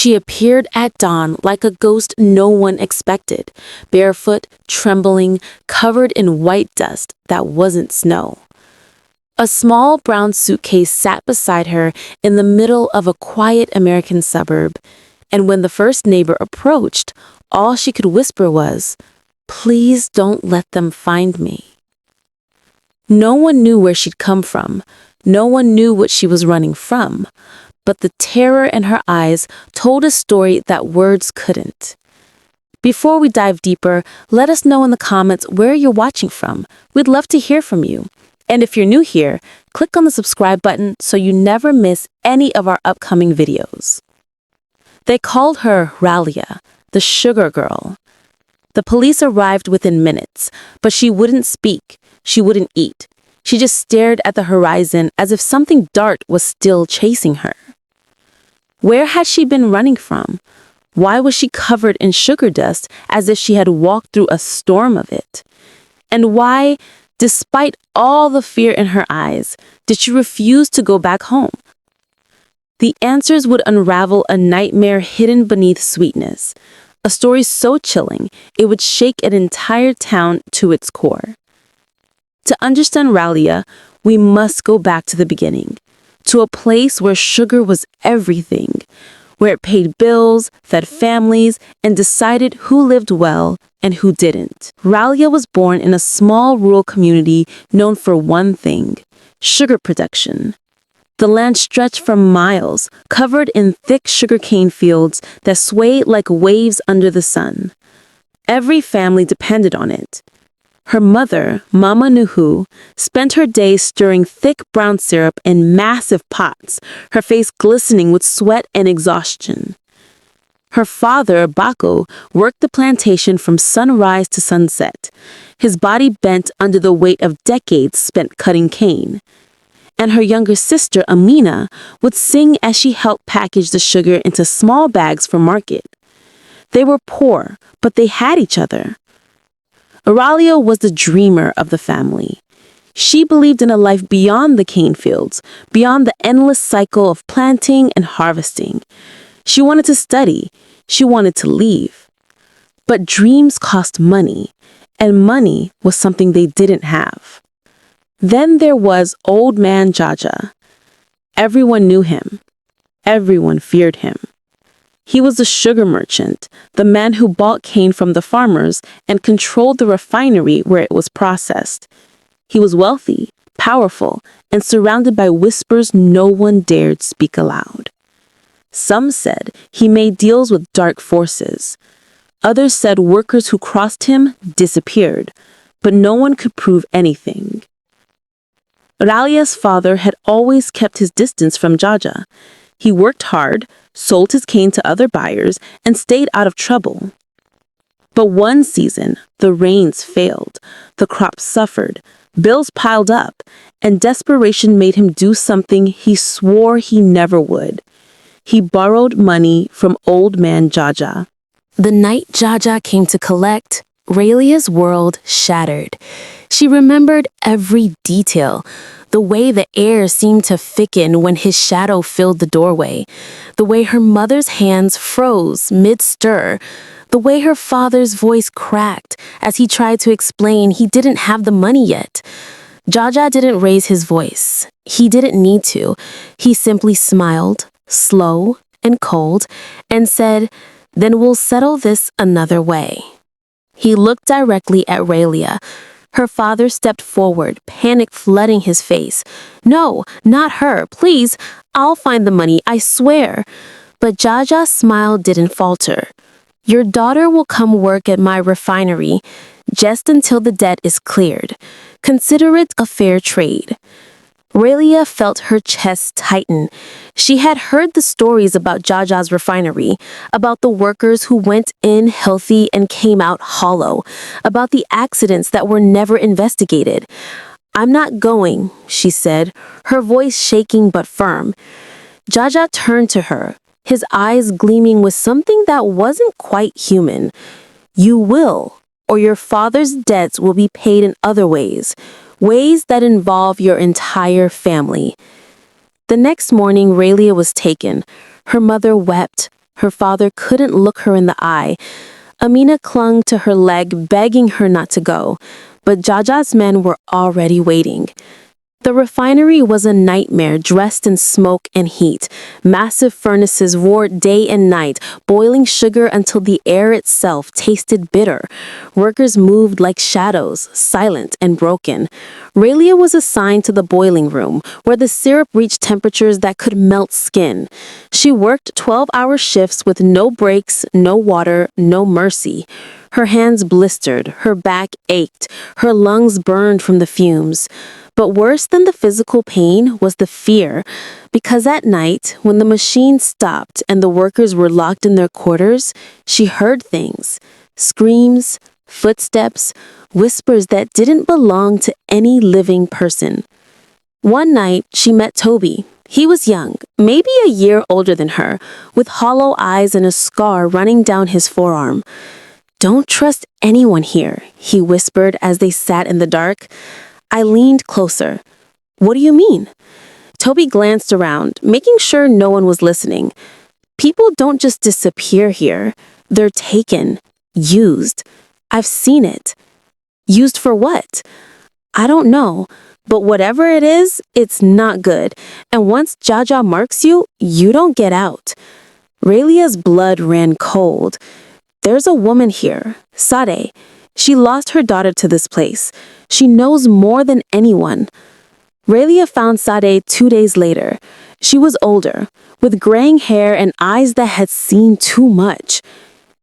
She appeared at dawn like a ghost no one expected, barefoot, trembling, covered in white dust that wasn't snow. A small brown suitcase sat beside her in the middle of a quiet American suburb, and when the first neighbor approached, all she could whisper was, "Please don't let them find me." No one knew where she'd come from. No one knew what she was running from. But the terror in her eyes told a story that words couldn't. Before we dive deeper, let us know in the comments where you're watching from. We'd love to hear from you. And if you're new here, click on the subscribe button so you never miss any of our upcoming videos. They called her Ralia, the sugar girl. The police arrived within minutes, but she wouldn't speak, she wouldn't eat. She just stared at the horizon as if something dark was still chasing her. Where had she been running from? Why was she covered in sugar dust as if she had walked through a storm of it? And why, despite all the fear in her eyes, did she refuse to go back home? The answers would unravel a nightmare hidden beneath sweetness, a story so chilling it would shake an entire town to its core. To understand Ralia, we must go back to the beginning, to a place where sugar was everything, where it paid bills, fed families, and decided who lived well and who didn't. Ralia was born in a small rural community known for one thing: sugar production. The land stretched for miles, covered in thick sugarcane fields that swayed like waves under the sun. Every family depended on it. Her mother, Mama Nuhu, spent her days stirring thick brown syrup in massive pots, her face glistening with sweat and exhaustion. Her father, Bako, worked the plantation from sunrise to sunset, his body bent under the weight of decades spent cutting cane. And her younger sister, Amina, would sing as she helped package the sugar into small bags for market. They were poor, but they had each other. Ralia was the dreamer of the family. She believed in a life beyond the cane fields, beyond the endless cycle of planting and harvesting. She wanted to study. She wanted to leave. But dreams cost money, and money was something they didn't have. Then there was old Man Jaja. Everyone knew him. Everyone feared him. He was the sugar merchant, the man who bought cane from the farmers and controlled the refinery where it was processed. He was wealthy, powerful, and surrounded by whispers no one dared speak aloud. Some said he made deals with dark forces. Others said workers who crossed him disappeared, but no one could prove anything. Ralia's father had always kept his distance from Jaja. He worked hard, sold his cane to other buyers, and stayed out of trouble. But one season, the rains failed, the crops suffered, bills piled up, and desperation made him do something he swore he never would. He borrowed money from old Man Jaja. The night Jaja came to collect, Ralia's world shattered. She remembered every detail. The way the air seemed to thicken when his shadow filled the doorway. The way her mother's hands froze mid-stir. The way her father's voice cracked as he tried to explain he didn't have the money yet. Jaja didn't raise his voice. He didn't need to. He simply smiled, slow and cold, and said, "Then we'll settle this another way." He looked directly at Ralia. Her father stepped forward, panic flooding his face. "No, not her, please. I'll find the money, I swear." But Jaja's smile didn't falter. "Your daughter will come work at my refinery, just until the debt is cleared. Consider it a fair trade." Ralia felt her chest tighten. She had heard the stories about Jaja's refinery, about the workers who went in healthy and came out hollow, about the accidents that were never investigated. "I'm not going," she said, her voice shaking but firm. Jaja turned to her, his eyes gleaming with something that wasn't quite human. "You will, or your father's debts will be paid in other ways. Ways that involve your entire family." The next morning, Ralia was taken. Her mother wept, Her father couldn't look her in the eye. Amina clung to her leg, begging her not to go, but Jaja's men were already waiting. The refinery was a nightmare dressed in smoke and heat. Massive furnaces roared day and night, boiling sugar until the air itself tasted bitter. Workers moved like shadows, silent and broken. Ralia was assigned to the boiling room, where the syrup reached temperatures that could melt skin. She worked 12-hour shifts with no breaks, no water, no mercy. Her hands blistered, her back ached, her lungs burned from the fumes. But worse than the physical pain was the fear, because at night, when the machine stopped and the workers were locked in their quarters, she heard things: screams, footsteps, whispers that didn't belong to any living person. One night, she met Toby. He was young, maybe a year older than her, with hollow eyes and a scar running down his forearm. "Don't trust anyone here," he whispered as they sat in the dark. I leaned closer. "What do you mean?" Toby glanced around, making sure no one was listening. "People don't just disappear here. They're taken, used. I've seen it." "Used for what?" "I don't know, but whatever it is, it's not good. And once Jaja marks you, you don't get out." Ralia's blood ran cold. "There's a woman here, Sade. She lost her daughter to this place. She knows more than anyone." Ralia found Sade 2 days later. She was older, with graying hair and eyes that had seen too much.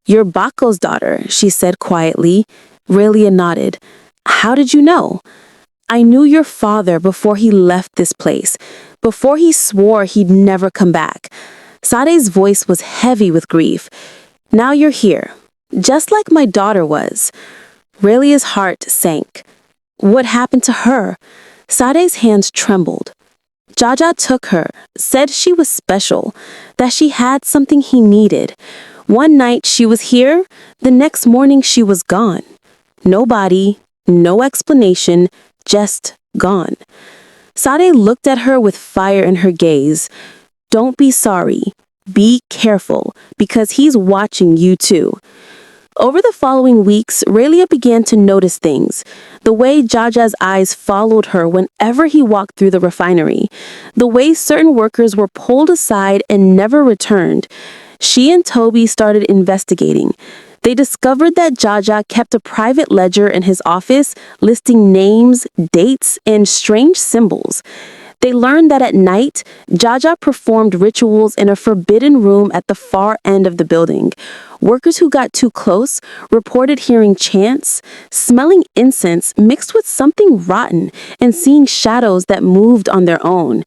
"You're Bako's daughter," she said quietly. Ralia nodded. "How did you know?" "I knew your father before he left this place, before he swore he'd never come back." Sade's voice was heavy with grief. "Now you're here, just like my daughter was." Ralia's heart sank. "What happened to her?" Sade's hands trembled. Jaja took her, said she was special, that she had something he needed. One night she was here, the next morning she was gone. No body, no explanation, just gone. Sade looked at her with fire in her gaze. "Don't be sorry. Be careful, because he's watching you too." Over the following weeks, Ralia began to notice things. The way Jaja's eyes followed her whenever he walked through the refinery. The way certain workers were pulled aside and never returned. She and Toby started investigating. They discovered that Jaja kept a private ledger in his office listing names, dates, and strange symbols. They learned that at night, Jaja performed rituals in a forbidden room at the far end of the building. Workers who got too close reported hearing chants, smelling incense mixed with something rotten, and seeing shadows that moved on their own.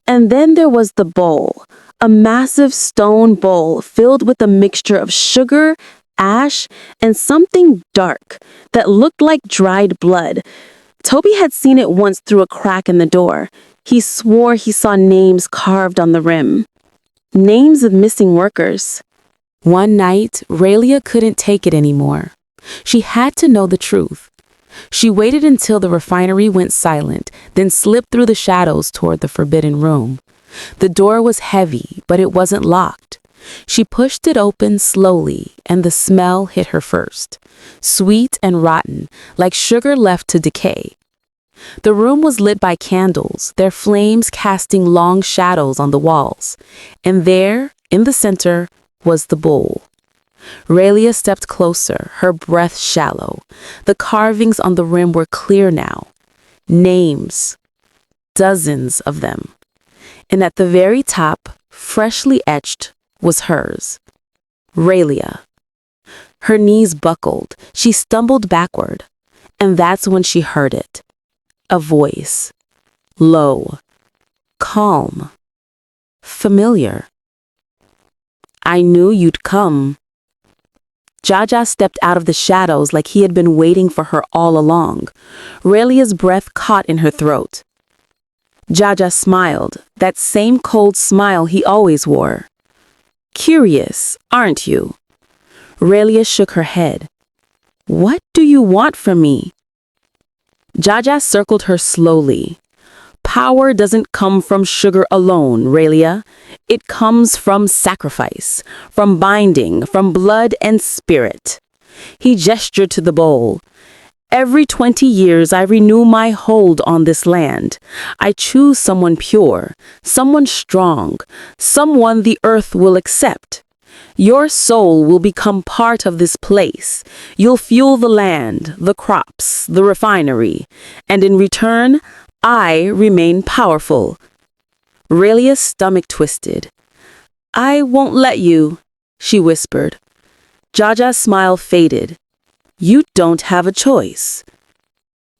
And then there was the bowl, a massive stone bowl filled with a mixture of sugar, ash, and something dark that looked like dried blood. Toby had seen it once through a crack in the door. He swore he saw names carved on the rim. Names of missing workers. One night, Ralia couldn't take it anymore. She had to know the truth. She waited until the refinery went silent, then slipped through the shadows toward the forbidden room. The door was heavy, but it wasn't locked. She pushed it open slowly, and the smell hit her first. Sweet and rotten, like sugar left to decay. The room was lit by candles, their flames casting long shadows on the walls. And there, in the center, was the bowl. Ralia stepped closer, her breath shallow. The carvings on the rim were clear now. Names. Dozens of them. And at the very top, freshly etched, was hers. Ralia. Her knees buckled. She stumbled backward. And that's when she heard it. A voice. Low. Calm. Familiar. "I knew you'd come." Jaja stepped out of the shadows like he had been waiting for her all along. Ralia's breath caught in her throat. Jaja smiled, that same cold smile he always wore. "Curious, aren't you?" Ralia shook her head. "What do you want from me?" Jaja circled her slowly. Power doesn't come from sugar alone, Ralia. It comes from sacrifice, from binding, from blood and spirit. He gestured to the bowl. Every 20 years, I renew my hold on this land. I choose someone pure, someone strong, someone the earth will accept. Your soul will become part of this place. You'll fuel the land, the crops, the refinery, and in return, I remain powerful. Ralia's stomach twisted. I won't let you, she whispered. Jaja's smile faded. You don't have a choice.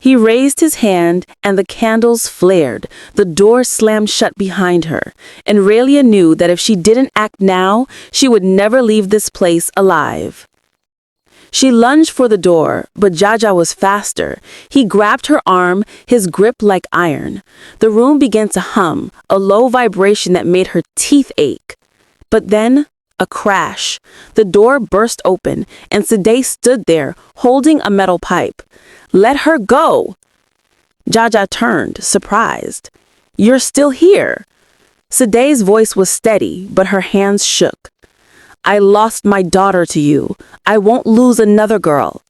He raised his hand and the candles flared. The door slammed shut behind her, and Ralia knew that if she didn't act now, she would never leave this place alive. She lunged for the door, but Jaja was faster. He grabbed her arm, his grip like iron. The room began to hum, a low vibration that made her teeth ache. But then, a crash. The door burst open, and Sade stood there, holding a metal pipe. Let her go! Jaja turned, surprised. You're still here. Sade's voice was steady, but her hands shook. I lost my daughter to you. I won't lose another girl.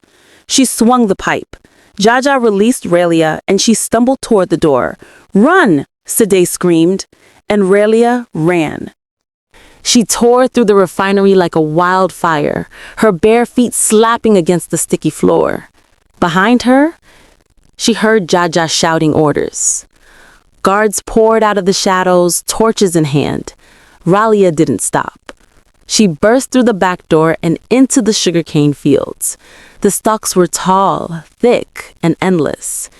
She swung the pipe. Jaja released Ralia, and she stumbled toward the door. Run! Sade screamed, and Ralia ran. She tore through the refinery like a wildfire, her bare feet slapping against the sticky floor. Behind her, she heard Jaja shouting orders. Guards poured out of the shadows, torches in hand. Ralia didn't stop. She burst through the back door and into the sugarcane fields. The stalks were tall, thick, and endless.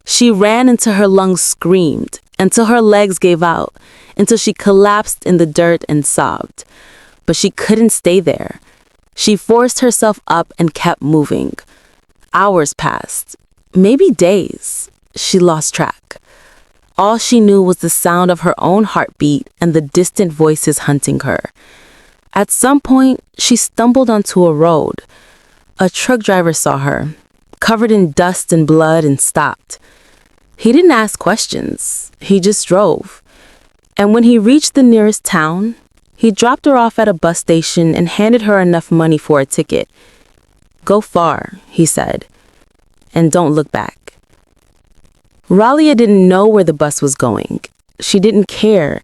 She ran until her lungs screamed, until her legs gave out, until she collapsed in the dirt and sobbed. But she couldn't stay there. She forced herself up and kept moving. Hours passed, maybe days. She lost track. All she knew was the sound of her own heartbeat and the distant voices hunting her. At some point, she stumbled onto a road. A truck driver saw her, covered in dust and blood, and stopped. He didn't ask questions. He just drove. And when he reached the nearest town, he dropped her off at a bus station and handed her enough money for a ticket. Go far, he said, and don't look back. Ralia didn't know where the bus was going. She didn't care.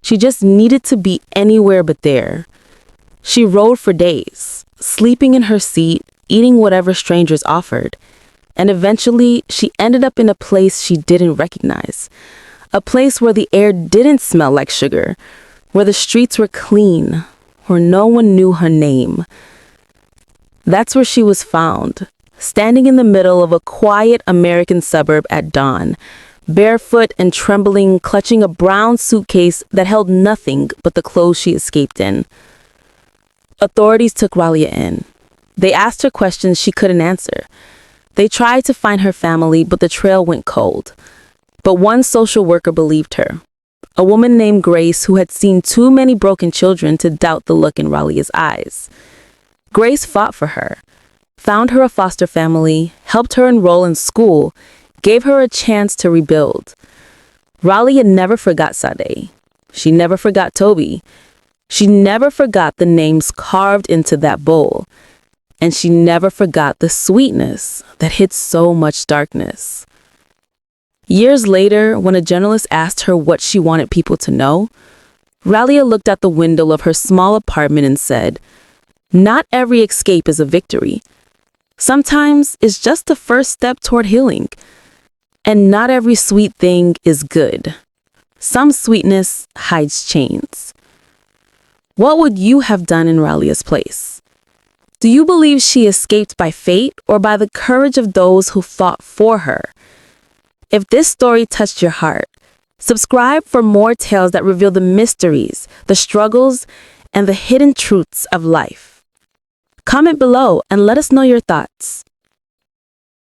She just needed to be anywhere but there. She rode for days, sleeping in her seat, eating whatever strangers offered. And eventually, she ended up in a place she didn't recognize. A place where the air didn't smell like sugar, where the streets were clean, where no one knew her name. That's where she was found, standing in the middle of a quiet American suburb at dawn, barefoot and trembling, clutching a brown suitcase that held nothing but the clothes she escaped in. Authorities took Ralia in. They asked her questions she couldn't answer. They tried to find her family, but the trail went cold. But one social worker believed her, a woman named Grace who had seen too many broken children to doubt the look in Ralia's eyes. Grace fought for her, found her a foster family, helped her enroll in school, gave her a chance to rebuild. Ralia never forgot Sade. She never forgot Toby. She never forgot the names carved into that bowl. And she never forgot the sweetness that hid so much darkness. Years later, when a journalist asked her what she wanted people to know, Ralia looked out the window of her small apartment and said, "Not every escape is a victory. Sometimes it's just the first step toward healing. And not every sweet thing is good. Some sweetness hides chains." What would you have done in Ralia's place? Do you believe she escaped by fate or by the courage of those who fought for her? If this story touched your heart, subscribe for more tales that reveal the mysteries, the struggles, and the hidden truths of life. Comment below and let us know your thoughts.